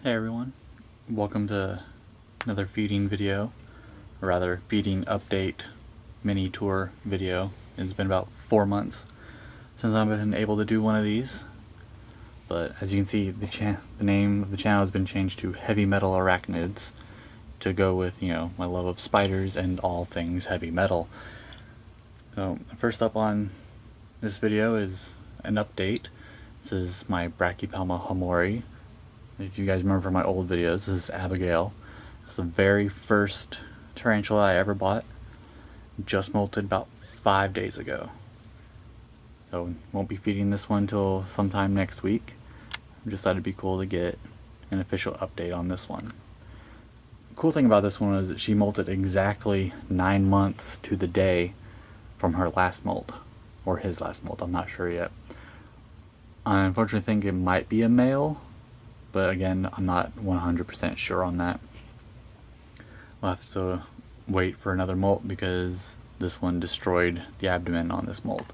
Hey everyone, welcome to another feeding video, or rather feeding update mini tour video. It's been about 4 months since I've been able to do one of these, but as you can see the name of the channel has been changed to Heavy Metal Arachnids to go with, my love of spiders and all things heavy metal. So first up on this video is an update. This is my Brachypelma homori. If you guys remember from my old videos, this is Abigail. It's the very first tarantula I ever bought. Just molted about 5 days ago. So won't be feeding this one until sometime next week. I just thought it'd be cool to get an official update on this one. The cool thing about this one is that she molted exactly 9 months to the day from her last molt. Or his last molt, I'm not sure yet. I unfortunately think it might be a male, but again, I'm not 100% sure on that. We'll have to wait for another molt because this one destroyed the abdomen on this molt.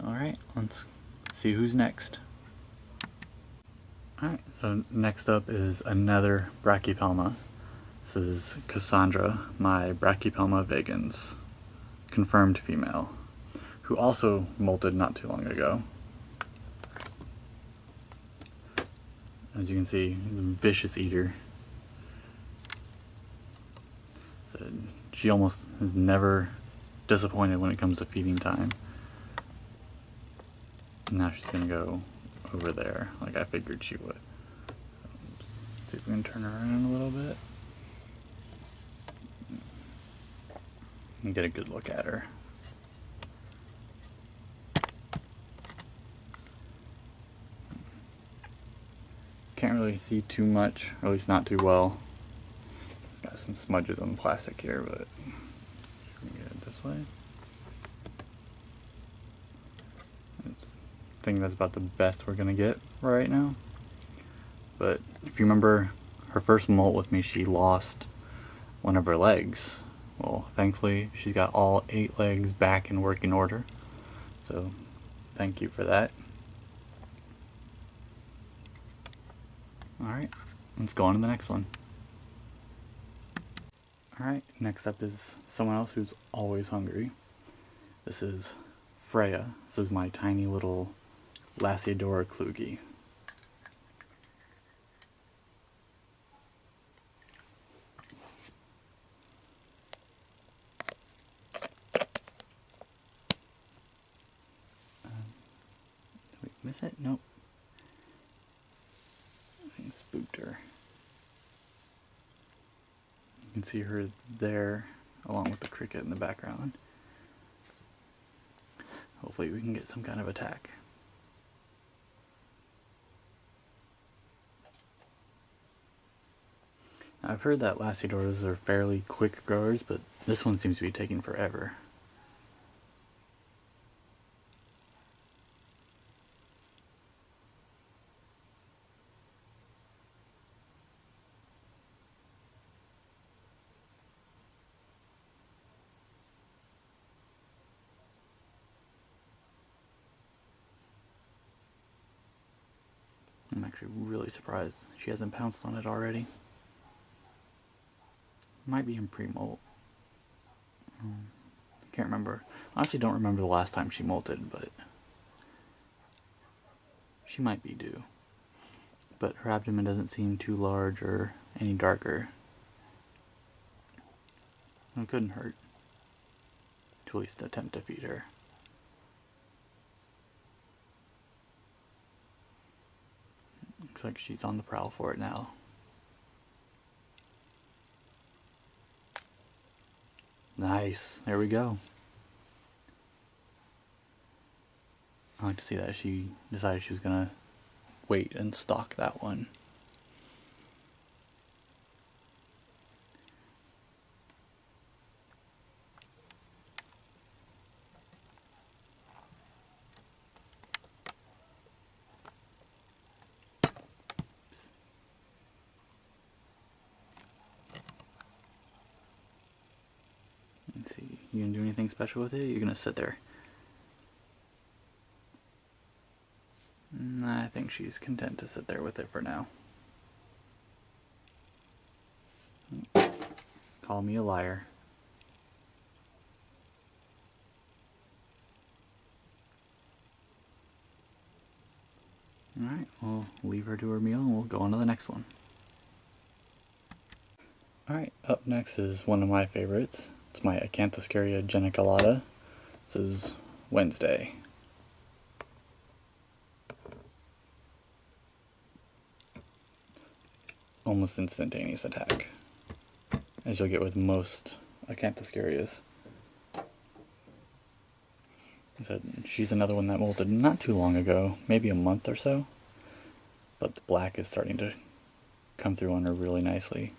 Alright, let's see who's next. Alright, so next up is another Brachypelma. This is Cassandra, my Brachypelma vagans, confirmed female, who also molted not too long ago. As you can see, vicious eater. So she almost is never disappointed when it comes to feeding time. Now she's gonna go over there, like I figured she would. So let's see if we can turn her around a little bit and get a good look at her. Can't really see too much, or at least not too well. It's got some smudges on the plastic here, but we can get it this way. I think that's about the best we're gonna get right now. But if you remember her first molt with me, she lost one of her legs. Well, thankfully she's got all 8 legs back in working order. So thank you for that. Alright, let's go on to the next one. Alright, next up is someone else who's always hungry. This is Freya. This is my tiny little Lassiodora Klugi. Did we miss it? Nope. I spooked her. You can see her there along with the cricket in the background. Hopefully we can get some kind of attack. Now, I've heard that Lassiodores are fairly quick growers, but this one seems to be taking forever. I'm actually really surprised she hasn't pounced on it already. Might be in pre-molt. Can't remember. Honestly, don't remember the last time she molted, but she might be due. But her abdomen doesn't seem too large or any darker. It couldn't hurt to at least attempt to feed her. Looks like she's on the prowl for it now. Nice, there we go. I like to see that she decided she was gonna wait and stalk that one. Let's see, you gonna do anything special with it? You're gonna sit there. I think she's content to sit there with it for now. Call me a liar. Alright, we'll leave her to her meal and we'll go on to the next one. Alright, up next is one of my favorites. It's my Acanthus cariogenica. This is Wednesday. Almost instantaneous attack, as you'll get with most Acanthus carios. So she's another one that molted not too long ago, maybe a month or so, but the black is starting to come through on her really nicely.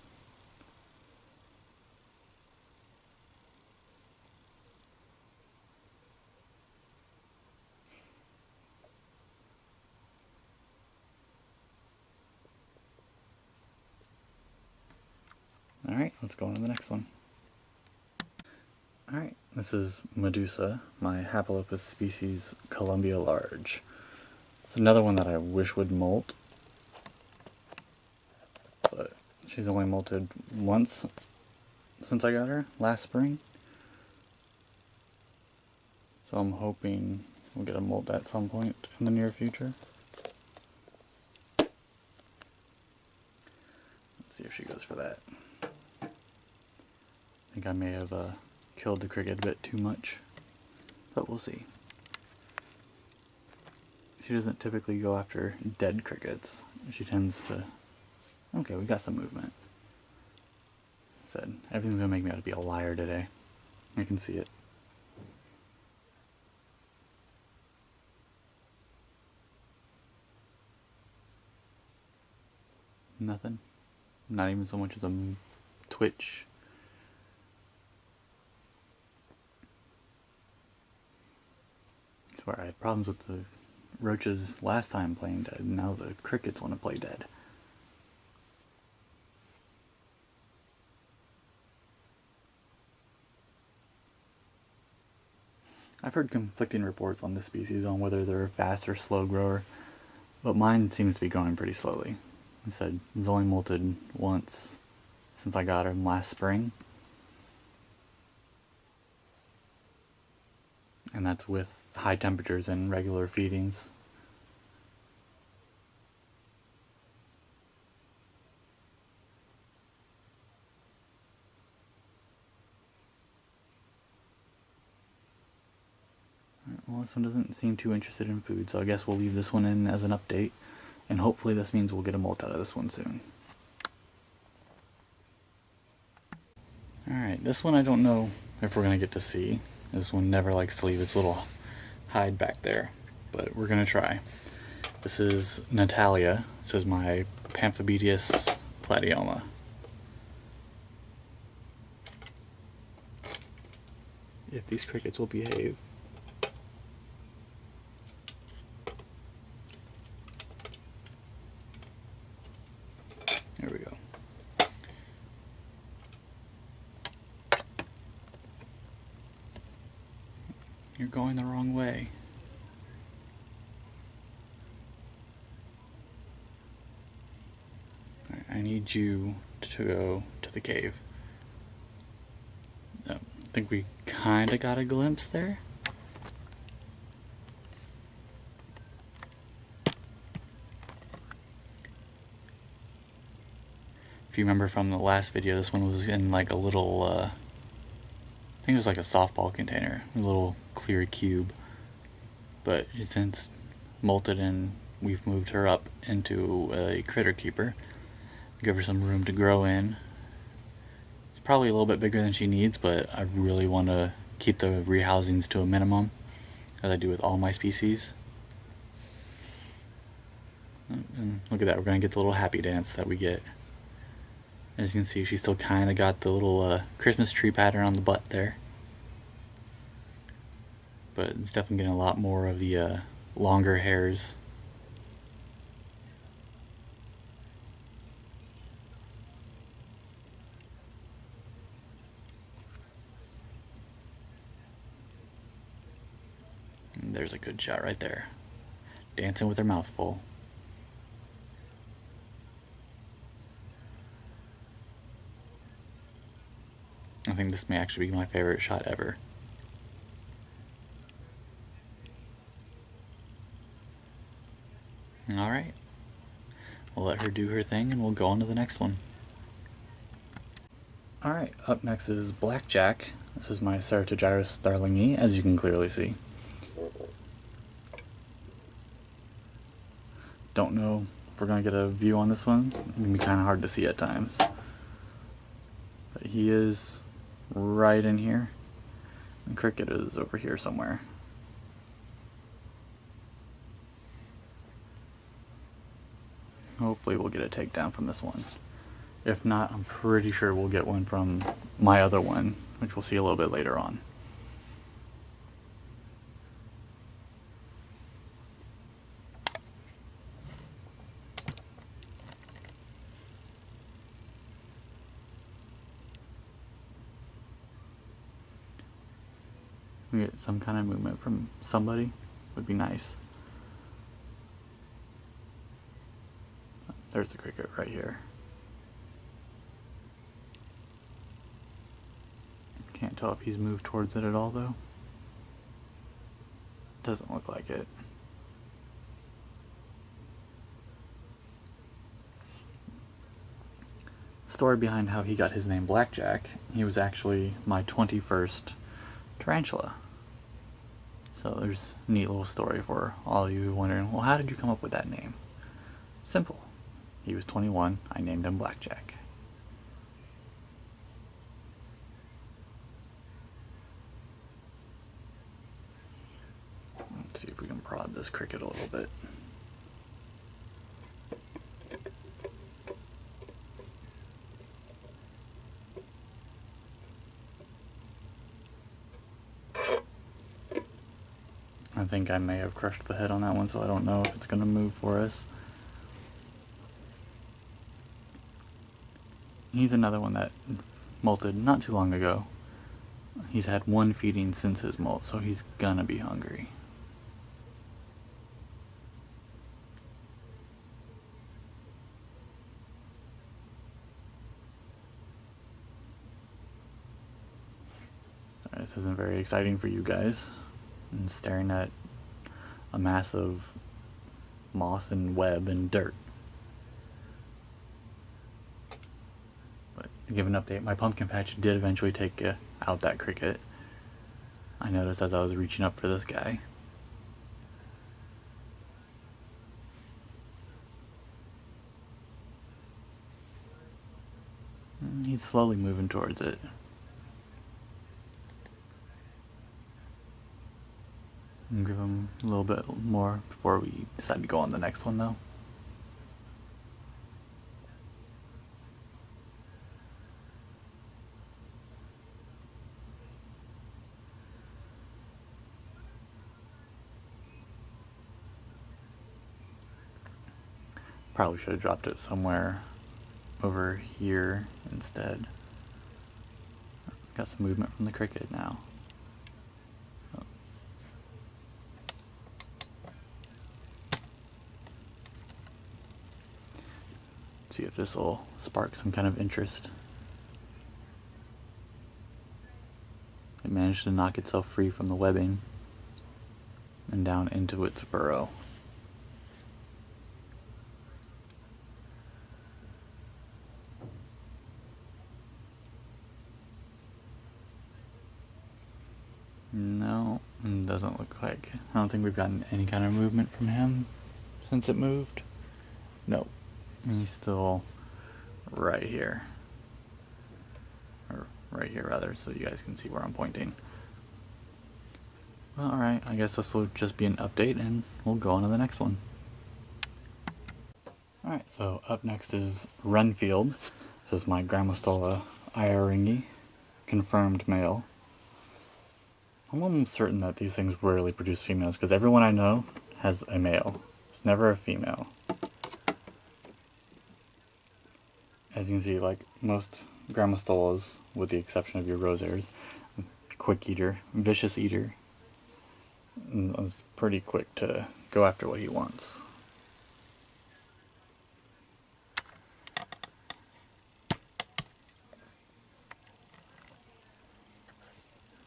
Alright, let's go on to the next one. Alright, this is Medusa, my Hapalopus species Columbia large. It's another one that I wish would molt, but she's only molted once since I got her, last spring. So I'm hoping we'll get a molt at some point in the near future. Let's see if she goes for that. I think I may have killed the cricket a bit too much, but we'll see. She doesn't typically go after dead crickets. She tends to... Okay, we got some movement. Said, everything's gonna make me out to be a liar today. I can see it. Nothing. Not even so much as a twitch. I swear I had problems with the roaches last time playing dead, and now the crickets want to play dead. I've heard conflicting reports on this species on whether they're a fast or slow grower, but mine seems to be growing pretty slowly. I said it's only molted once since I got him last spring. And that's with high temperatures and regular feedings. Well, this one doesn't seem too interested in food, so I guess we'll leave this one in as an update, and hopefully this means we'll get a molt out of this one soon. Alright, this one I don't know if we're going to get to see. This one never likes to leave its little hide back there, but we're going to try. This is Natalia. This is my Pamphibetius platioma. If these crickets will behave. There we go. You're going the wrong way. I need you to go to the cave. I think we kind of got a glimpse there. If you remember from the last video, this one was in like a little, I think it was like a softball container, a little clear cube. But since molted and we've moved her up into a critter keeper, give her some room to grow in. It's probably a little bit bigger than she needs, but I really want to keep the rehousings to a minimum, as I do with all my species. And look at that, we're going to get the little happy dance that we get. As you can see, she's still kind of got the little Christmas tree pattern on the butt there. But it's definitely getting a lot more of the longer hairs. And there's a good shot right there. Dancing with her mouth full. I think this may actually be my favorite shot ever. Alright. We'll let her do her thing and we'll go on to the next one. Alright, up next is Blackjack. This is my Ceratogyrus starlingi, as you can clearly see. Don't know if we're going to get a view on this one. It can be kind of hard to see at times. But he is right in here. The cricket is over here somewhere. Hopefully we'll get a takedown from this one. If not, I'm pretty sure we'll get one from my other one, which we'll see a little bit later on. We get some kind of movement from somebody would be nice. There's the cricket right here. Can't tell if he's moved towards it at all though. Doesn't look like it. Story behind how he got his name Blackjack, he was actually my 21st tarantula. So there's a neat little story for all of you wondering, well, how did you come up with that name? Simple. He was 21, I named him Blackjack. Let's see if we can prod this cricket a little bit. I think I may have crushed the head on that one, so I don't know if it's going to move for us. He's another one that molted not too long ago. He's had one feeding since his molt, so he's gonna be hungry. This isn't very exciting for you guys. I'm staring at a mass of moss and web and dirt. But to give an update, my pumpkin patch did eventually take out that cricket. I noticed as I was reaching up for this guy. He's slowly moving towards it. I'll give him a little bit more before we decide to go on the next one though. Probably should have dropped it somewhere over here instead. Got some movement from the cricket now. See if this will spark some kind of interest. It managed to knock itself free from the webbing and down into its burrow. No, it doesn't look like. I don't think we've gotten any kind of movement from him since it moved. Nope. He's still right here. Or right here rather, so you guys can see where I'm pointing. Well, alright, I guess this will just be an update and we'll go on to the next one. Alright, so up next is Renfield. This is my Grammostola iaringi, confirmed male. I'm almost certain that these things rarely produce females because everyone I know has a male. It's never a female. As you can see, like most Grammostolas, with the exception of your rosehairs, quick eater, vicious eater, is pretty quick to go after what he wants.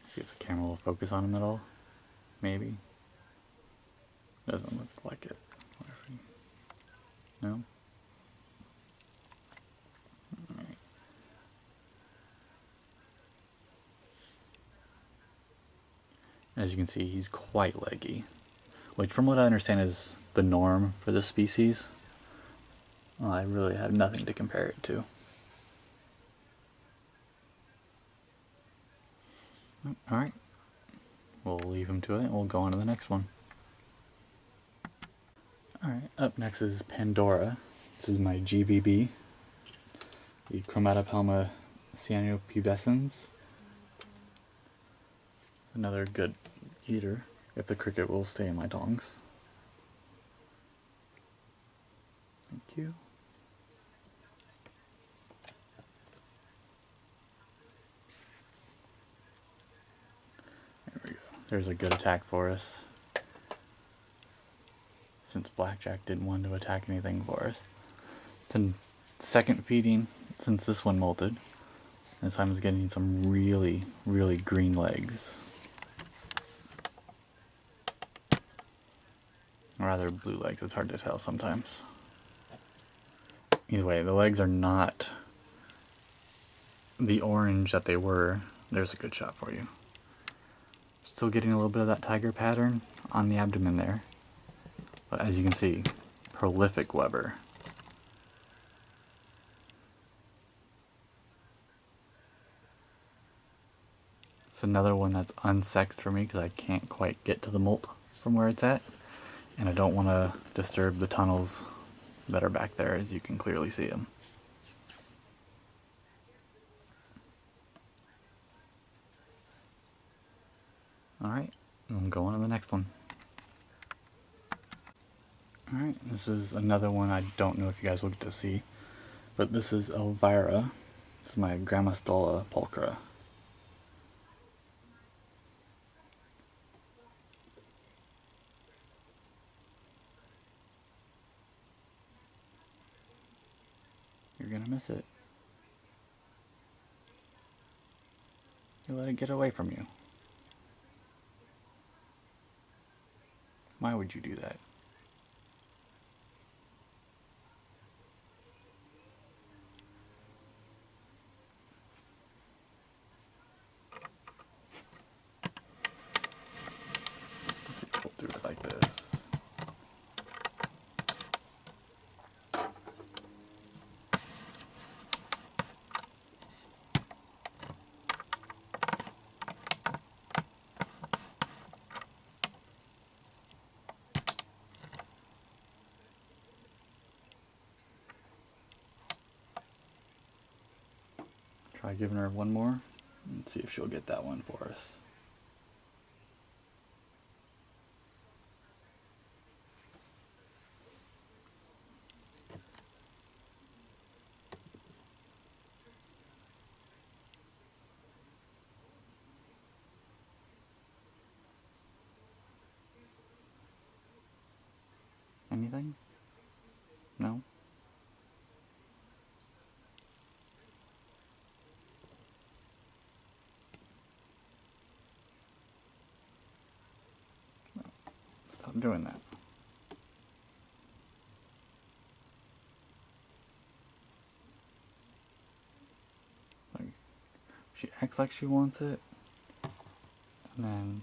See if the camera will focus on him at all. Maybe. Doesn't look like it. No? Alright. As you can see, he's quite leggy. Which, from what I understand, is the norm for this species. Well, I really have nothing to compare it to. Alright. We'll leave him to it and we'll go on to the next one. Alright, up next is Pandora. This is my GBB. The Chromatopelma cyanopubescens. Another good eater, if the cricket will stay in my tongs. Thank you. There we go. There's a good attack for us. Since Blackjack didn't want to attack anything for us. It's a second feeding since this one molted. This time it's getting some really, really green legs. Or rather blue legs, it's hard to tell sometimes. Either way, the legs are not the orange that they were. There's a good shot for you. Still getting a little bit of that tiger pattern on the abdomen there. But as you can see, prolific Weber. It's another one that's unsexed for me because I can't quite get to the molt from where it's at. And I don't want to disturb the tunnels that are back there, as you can clearly see them. Alright, I'm going on to the next one. Alright, this is another one I don't know if you guys will get to see, but this is Elvira. This is my Grammostola pulchra. You're gonna miss it. You let it get away from you. Why would you do that? Let's see, pull through it like this. Try giving her one more and see if she'll get that one for us. Anything? No? Stop doing that. Like, she acts like she wants it, and then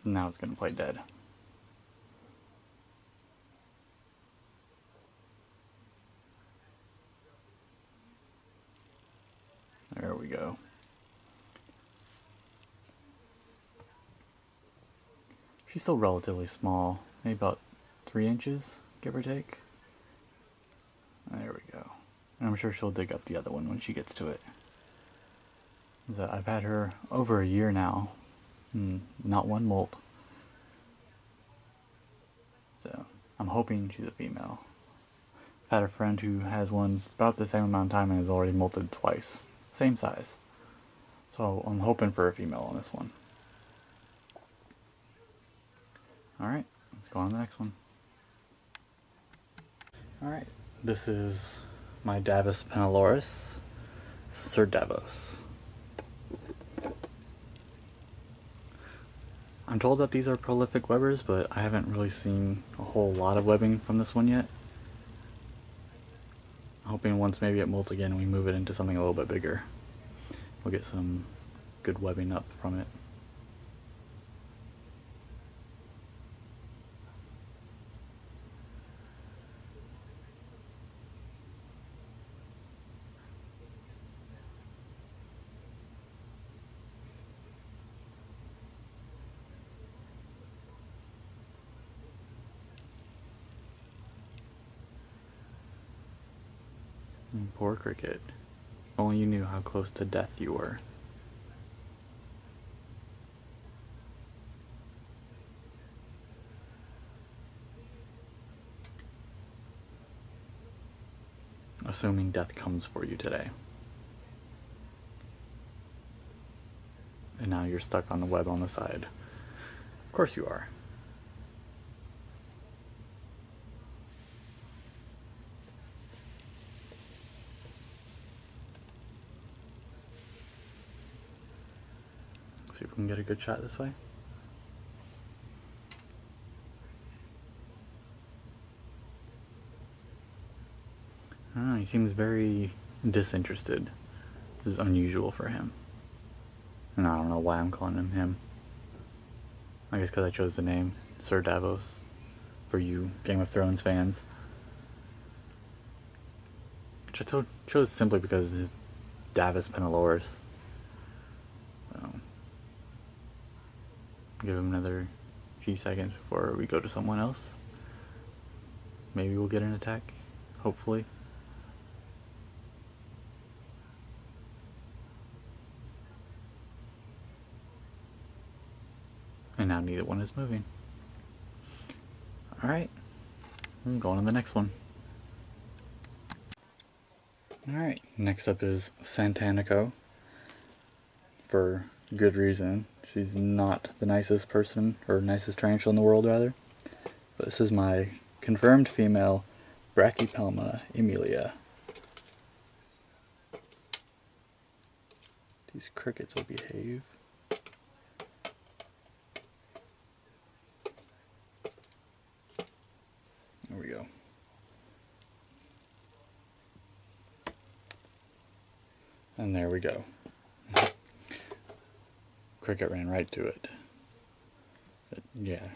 now it's going to play dead. There we go. She's still relatively small, maybe about 3 inches, give or take. There we go. And I'm sure she'll dig up the other one when she gets to it. So I've had her over a year now. Not one molt. So I'm hoping she's a female. I've had a friend who has one about the same amount of time and has already molted twice. Same size. So I'm hoping for a female on this one. Alright, let's go on to the next one. Alright, this is my Davos Penaloris, Sir Davos. I'm told that these are prolific webbers, but I haven't really seen a whole lot of webbing from this one yet. I'm hoping once maybe it molts again and we move it into something a little bit bigger, we'll get some good webbing up from it. Poor cricket. If only you knew how close to death you were. Assuming death comes for you today. And now you're stuck on the web on the side. Of course you are. See if we can get a good shot this way. I don't know, he seems very disinterested. This is unusual for him. And I don't know why I'm calling him him. I guess because I chose the name Sir Davos for you Game of Thrones fans. Which I chose simply because it's Davos Penaloris. Give him another few seconds before we go to someone else. Maybe we'll get an attack, hopefully. And now neither one is moving. Alright, I'm going on the next one. Alright, next up is Santanico. For good reason. She's not the nicest person, or nicest tarantula in the world, rather. But this is my confirmed female Brachypelma Emilia. These crickets will behave. There we go. And there we go. Cricket ran right to it. But yeah,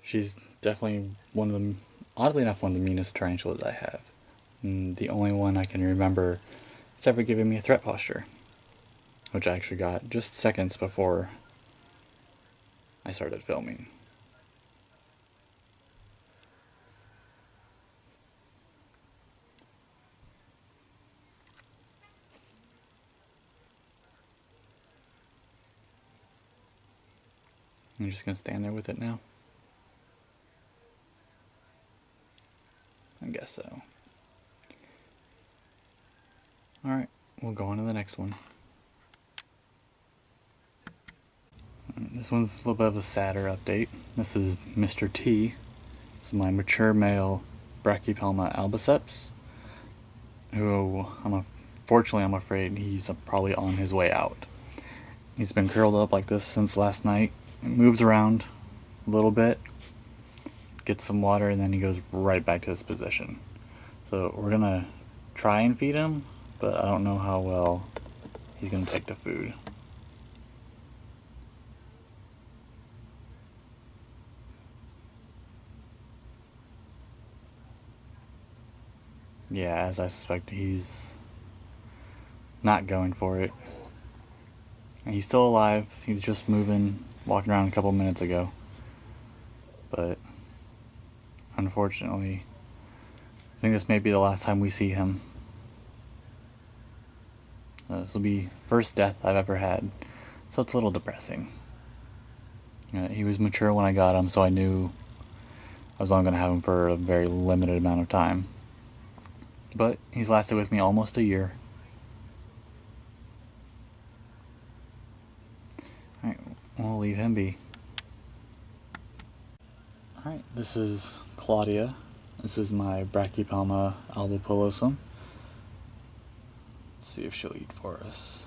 she's definitely one of the, oddly enough, one of the meanest tarantulas I have. And the only one I can remember that's ever given me a threat posture, which I actually got just seconds before I started filming. I'm just gonna stand there with it now. I guess so. Alright, we'll go on to the next one. This one's a little bit of a sadder update. This is Mr. T. This is my mature male Brachypelma albiceps, who fortunately I'm afraid he's probably on his way out. He's been curled up like this since last night. It moves around a little bit, gets some water, and then he goes right back to this position. So we're gonna try and feed him, but I don't know how well he's gonna take to food. Yeah, as I suspect, he's not going for it. And he's still alive. He was just walking around a couple minutes ago. But unfortunately, I think this may be the last time we see him. This will be first death I've ever had, so it's a little depressing. He was mature when I got him, so I knew I was only going to have him for a very limited amount of time. But he's lasted with me almost a year. we'll leave him be. Alright, this is Claudia. This is my Brachypelma albopilosum. Let's see if she'll eat for us.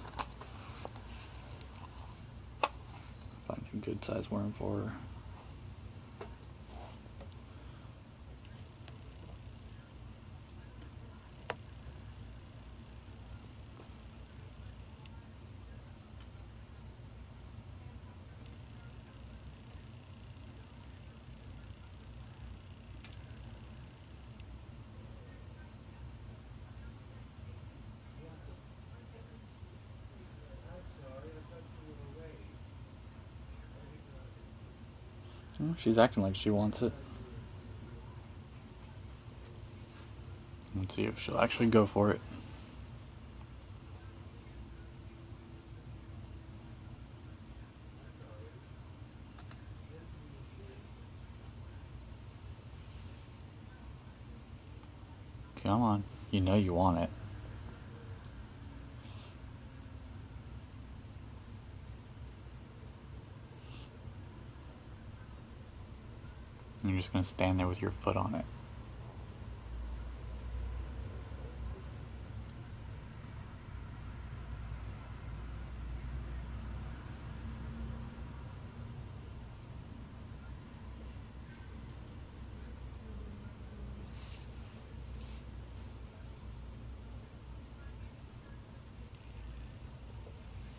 Find a good sized worm for her. Oh, she's acting like she wants it. Let's see if she'll actually go for it. Come on, you know you want it. You're just gonna stand there with your foot on it.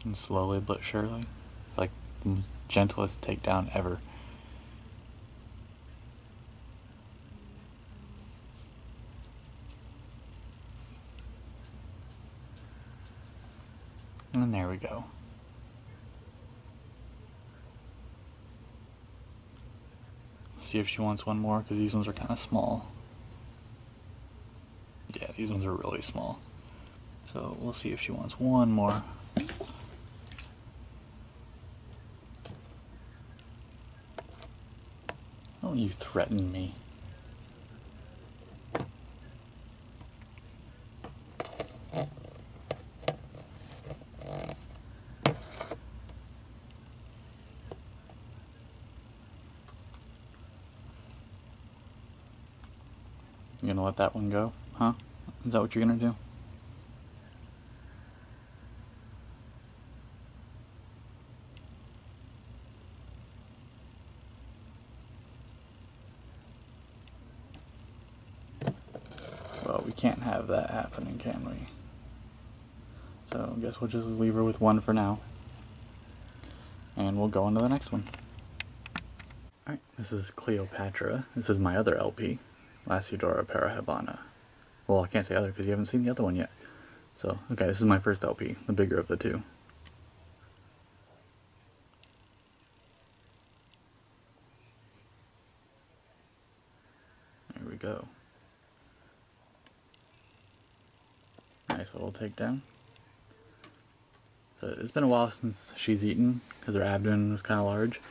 And slowly but surely, it's like the gentlest takedown ever. And there we go. See if she wants one more, because these ones are kind of small. Yeah, these ones are really small. So we'll see if she wants one more. Don't you threaten me. You gonna let that one go? Huh? Is that what you're gonna do? Well, we can't have that happening, can we? So I guess we'll just leave her with one for now. And we'll go on to the next one. Alright, this is Cleopatra. This is my other LP. Lacidora parahebana. Well, I can't say other because you haven't seen the other one yet. So, okay, this is my first LP, the bigger of the two. There we go. Nice little takedown. So it's been a while since she's eaten because her abdomen was kind of large.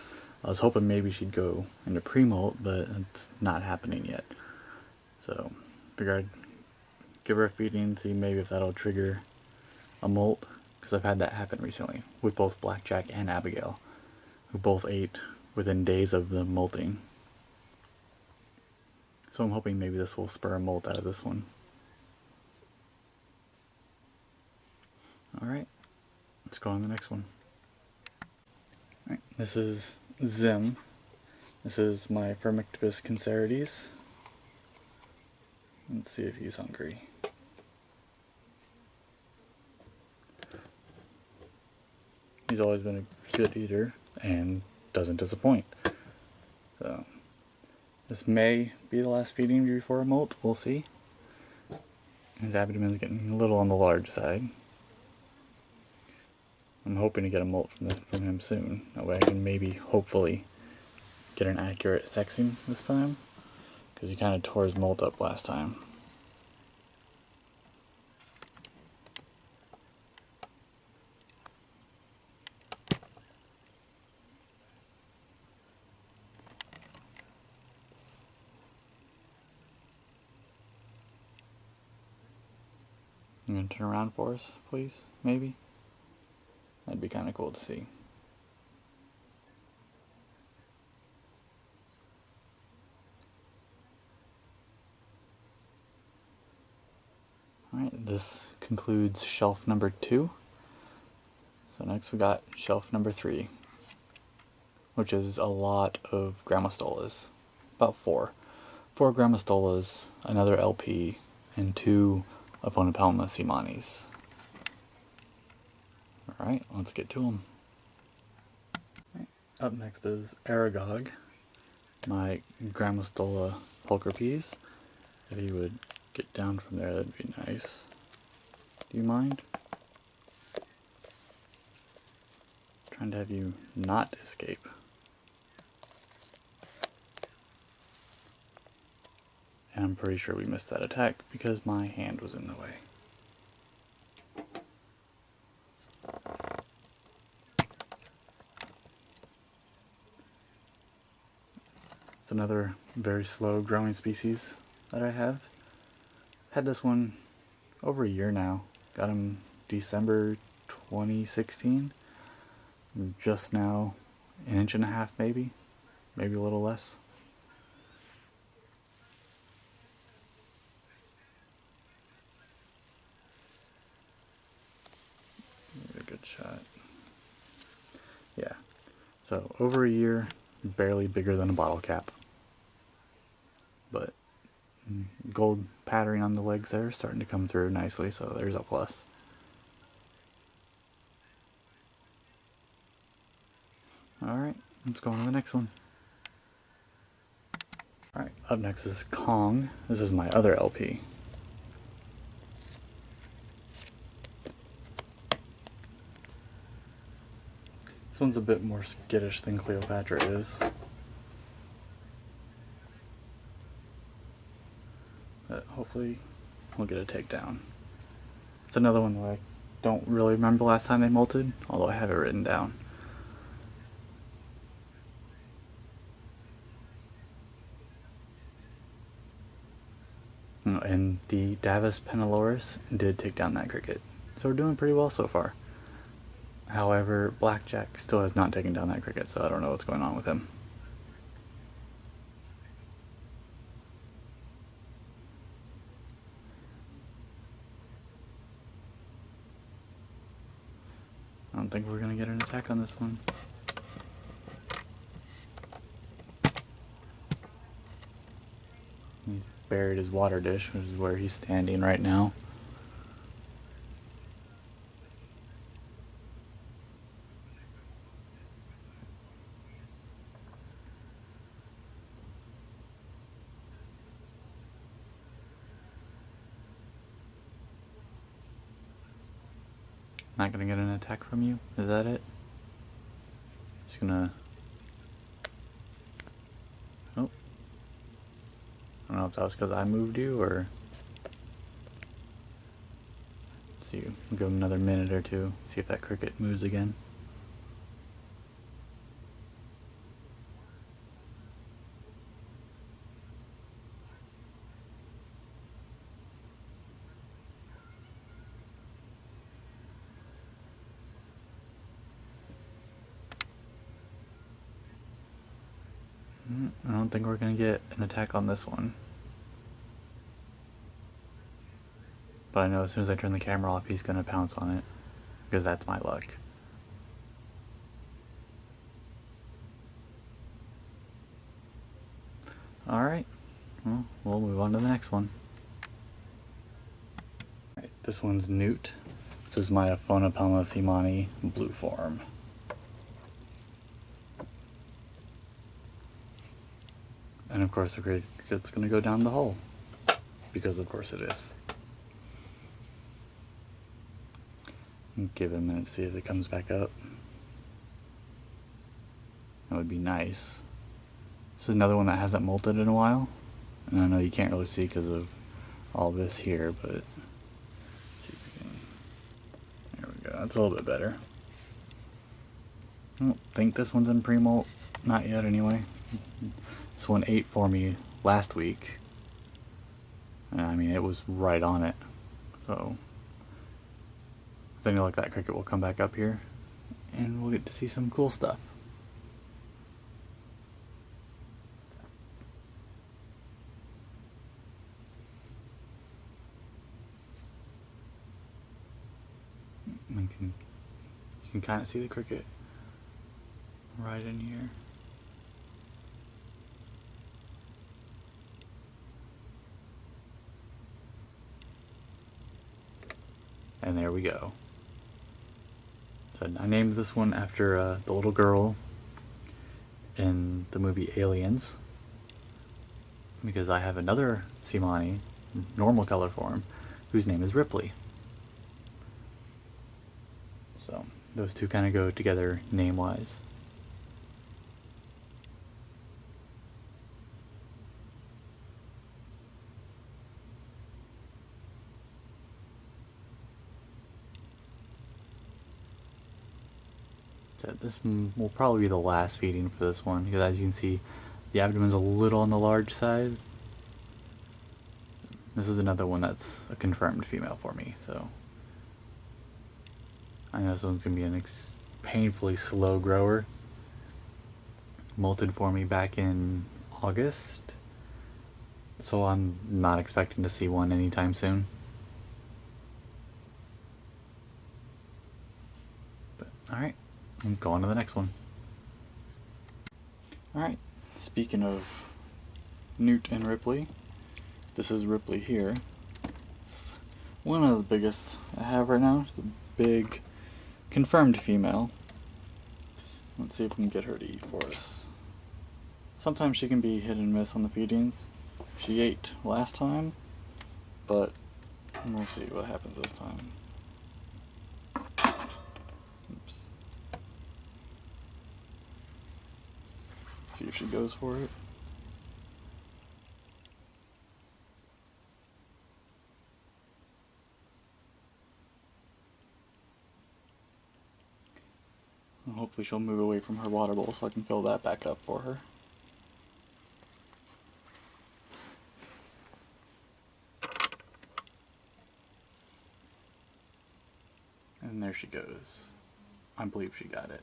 I was hoping maybe she'd go into pre-molt, but it's not happening yet. So, figured I'd give her a feeding, see maybe if that'll trigger a molt, because I've had that happen recently with both Blackjack and Abigail, who both ate within days of the molting. So I'm hoping maybe this will spur a molt out of this one. Alright, let's go on to the next one. Alright, this is Zim. This is my Firmictopus cancerides. Let's see if he's hungry. He's always been a good eater and doesn't disappoint. So this may be the last feeding before a molt, we'll see. His abdomen's getting a little on the large side. I'm hoping to get a molt from him soon. That way I can maybe, hopefully, get an accurate sexing this time. Because he kind of tore his molt up last time. You gonna turn around for us, please? Maybe? That'd be kind of cool to see. Alright, this concludes shelf number 2. So next we got shelf number 3, which is a lot of Grammostolas. About 4. 4 Grammostolas, another LP, and 2 Aphonopelma Simanis. Alright, let's get to them. Up next is Aragog, my Grammostola pulchripes. If you would get down from there, that'd be nice. Do you mind? Trying to have you not escape. And I'm pretty sure we missed that attack because my hand was in the way. It's another very slow growing species that I have. Had this one over a year now. Got him December 2016. Just now an inch and a half maybe a little less. A good shot. Yeah. So over a year, barely bigger than a bottle cap. But gold patterning on the legs there, starting to come through nicely, so there's a plus. Alright, let's go on to the next one. Alright, up next is Kong. This is my other LP. This one's a bit more skittish than Cleopatra is. But hopefully we'll get a takedown. It's another one that I don't really remember the last time they molted, although I have it written down. And the Davus Penaloris did take down that cricket. So we're doing pretty well so far. However, Blackjack still has not taken down that cricket, so I don't know what's going on with him. I don't think we're going to get an attack on this one. He buried his water dish, which is where he's standing right now. Not gonna get an attack from you? Is that it? Just gonna... Oh. I don't know if that was because I moved you, or... See, we'll give him another minute or two, see if that cricket moves again. I don't think we're going to get an attack on this one. But I know as soon as I turn the camera off, he's going to pounce on it. Because that's my luck. Alright. Well, we'll move on to the next one. Alright, this one's Newt. This is my Aphonopelma Simani blue form. And of course the cricket's going to go down the hole. Because of course it is. Give it a minute to see if it comes back up. That would be nice. This is another one that hasn't molted in a while. And I know you can't really see because of all this here, but... Let's see if we can... There we go. That's a little bit better. I don't think this one's in pre-molt. Not yet anyway. This one ate for me last week. And I mean, it was right on it. So... With any luck, that cricket will come back up here. And we'll get to see some cool stuff. you can kind of see the cricket right in here. And there we go. So I named this one after the little girl in the movie Aliens, because I have another Simani, normal color form, whose name is Ripley. So those two kind of go together name-wise. So this will probably be the last feeding for this one, because as you can see, the abdomen's a little on the large side. This is another one that's a confirmed female for me, so I know this one's going to be an painfully slow grower. Molted for me back in August, so I'm not expecting to see one anytime soon. But alright, I'm going to the next one. Alright, speaking of Newt and Ripley, this is Ripley here. It's one of the biggest I have right now. It's a big confirmed female. Let's see if we can get her to eat for us. Sometimes she can be hit and miss on the feedings. She ate last time, but we'll see what happens this time. Oops. See if she goes for it. And hopefully she'll move away from her water bowl so I can fill that back up for her. And there she goes. I believe she got it.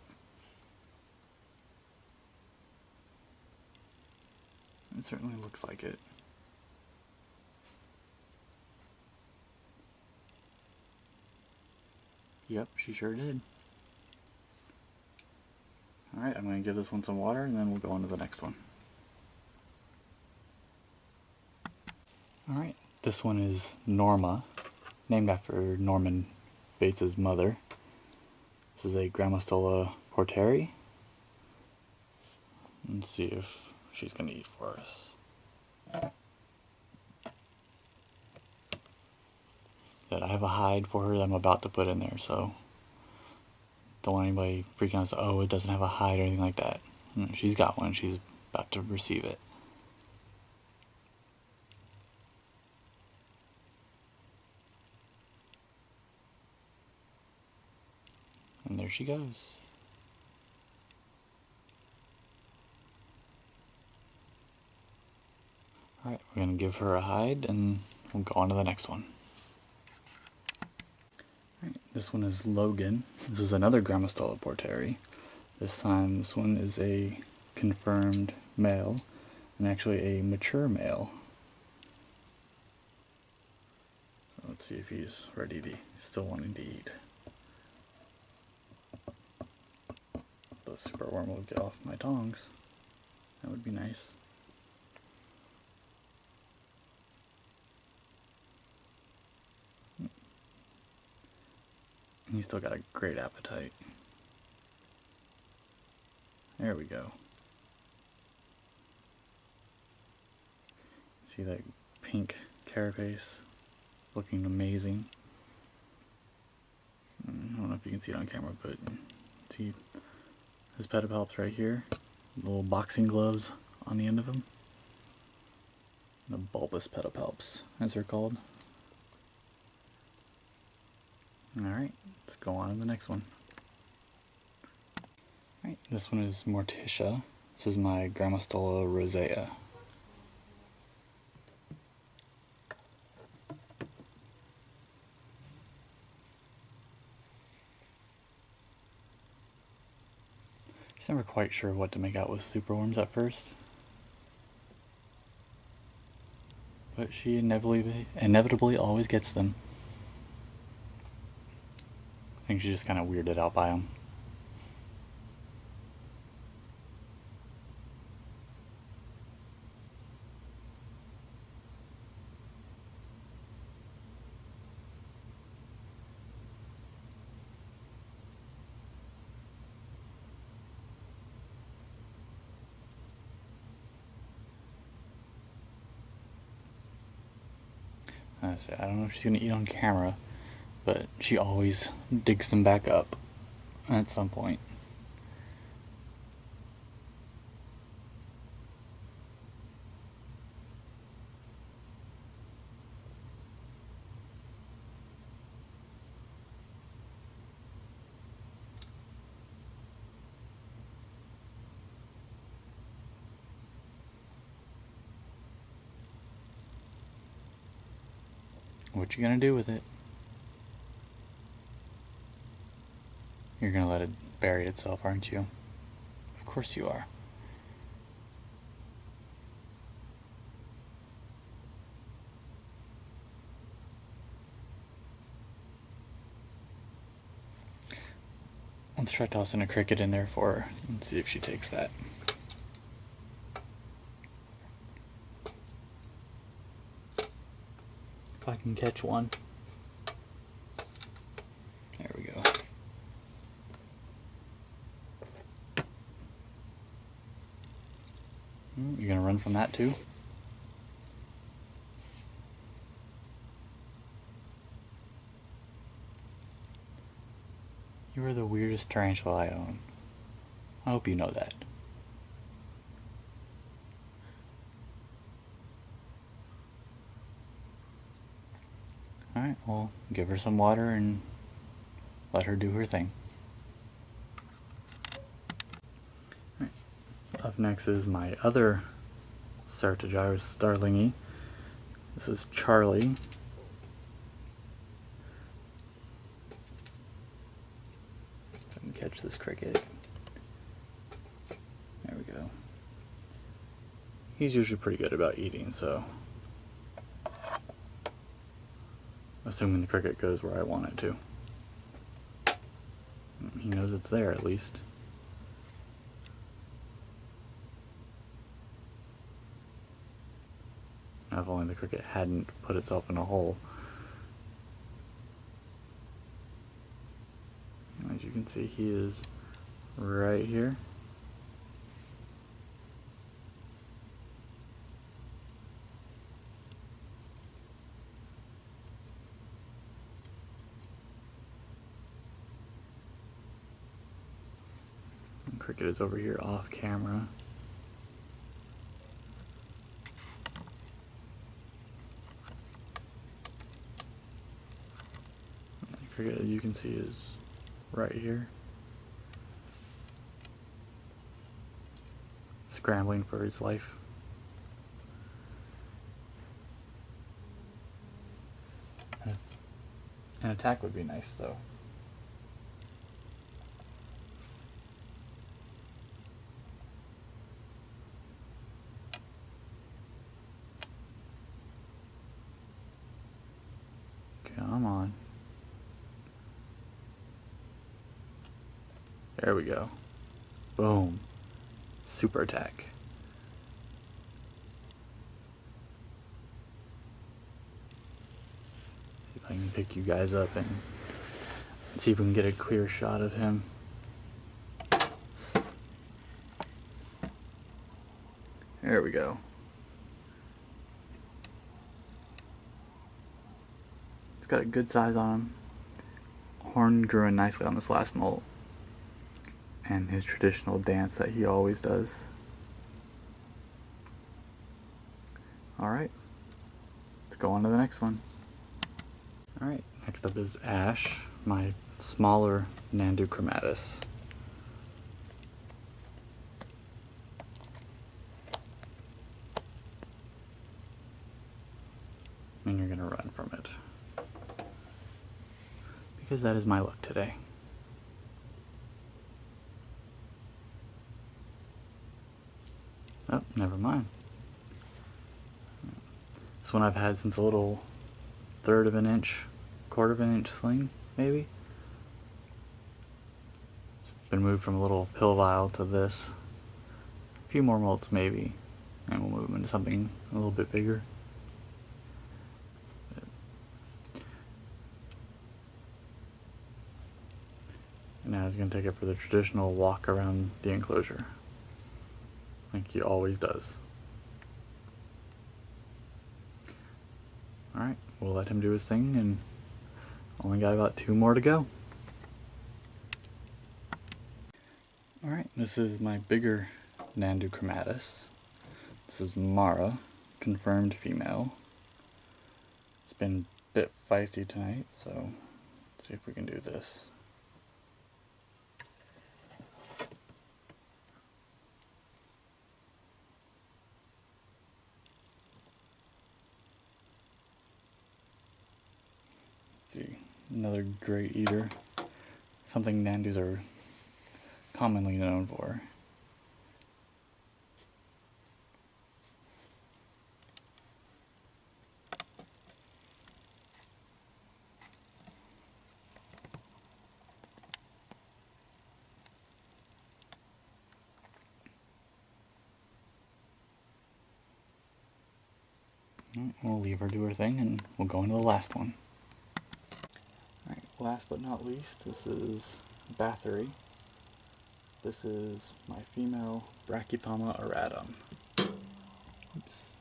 It certainly looks like it. Yep, she sure did. Alright, I'm going to give this one some water and then we'll go on to the next one. Alright, this one is Norma, named after Norman Bates' mother. This is a Grammostola porteri. Let's see if she's going to eat for us. But I have a hide for her that I'm about to put in there, so don't want anybody freaking out and say, oh, it doesn't have a hide or anything like that. She's got one. She's about to receive it. And there she goes. Alright, we're going to give her a hide and we'll go on to the next one. Alright, this one is Logan. This is another Grammostola porteri. This time this one is a confirmed male and actually a mature male. So let's see if he's ready to, still wanting to eat. The superworm will get off my tongs. That would be nice. He's still got a great appetite. There we go. See that pink carapace looking amazing. I don't know if you can see it on camera, but see his pedipalps right here. The little boxing gloves on the end of them. The bulbous pedipalps, as they're called. Alright, let's go on to the next one. Alright, this one is Morticia. This is my Grammostola rosea. Just never quite sure what to make out with superworms at first. But she inevitably always gets them. I think she's just kind of weirded out by him. I don't know if she's gonna eat on camera, but she always digs them back up at some point. What you gonna do with it? You're gonna let it bury itself, aren't you? Of course you are. Let's try tossing a cricket in there for her and see if she takes that. If I can catch one. There we go. You're gonna run from that too? You are the weirdest tarantula I own. I hope you know that. Alright, well, give her some water and let her do her thing. Right. Up next is my other Sartogyros starlingy. This is Charlie. If I can catch this cricket. There we go. He's usually pretty good about eating, so assuming the cricket goes where I want it to. He knows it's there at least. If only the cricket hadn't put itself in a hole. As you can see, he is right here. And cricket is over here off camera. Cricket, as you can see, is right here, scrambling for his life. An attack would be nice, though. Come on. There we go. Boom. Super attack. See if I can pick you guys up and see if we can get a clear shot of him. There we go. It's got a good size on him. Horn grew in nicely on this last molt. And his traditional dance that he always does. Alright, let's go on to the next one. Alright, next up is Ash, my smaller Nanduchromatus. And you're gonna run from it. Because that is my luck today. Oh, never mind. This one I've had since a little 1/3 of an inch, 1/4 of an inch sling, maybe? been moved from a little pill vial to this. A few more molts maybe, and we'll move them into something a little bit bigger. And now he's going to take it for the traditional walk around the enclosure, like he always does. Alright, we'll let him do his thing, and only got about 2 more to go. Alright, this is my bigger Nandu chromatus. This is Mara, confirmed female. It's been a bit feisty tonight, so let's see if we can do this. Let's see, another great eater. Something Nandus are commonly known for. We'll leave her do her thing and we'll go into the last one. Alright, last but not least, this is Bathory. This is my female Brachypelma auratum. Oops.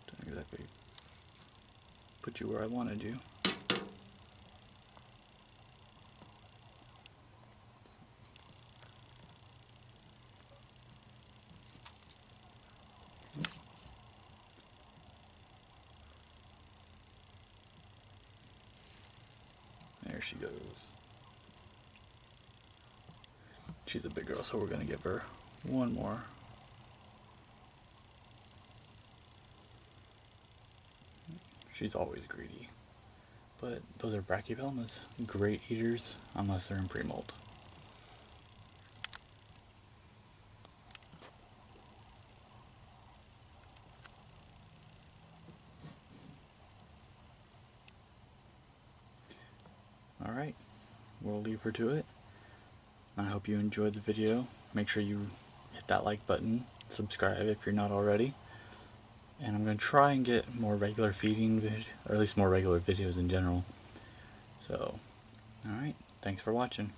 Don't exactly put you where I wanted you. There she goes. She's a big girl, so we're going to give her one more. She's always greedy. But those are Brachypelmas. Great eaters, unless they're in pre-molt. Alright, we'll leave her to it. I hope you enjoyed the video. Make sure you hit that like button, subscribe if you're not already. And I'm going to try and get more regular feeding, or at least more regular videos in general. So, alright, thanks for watching.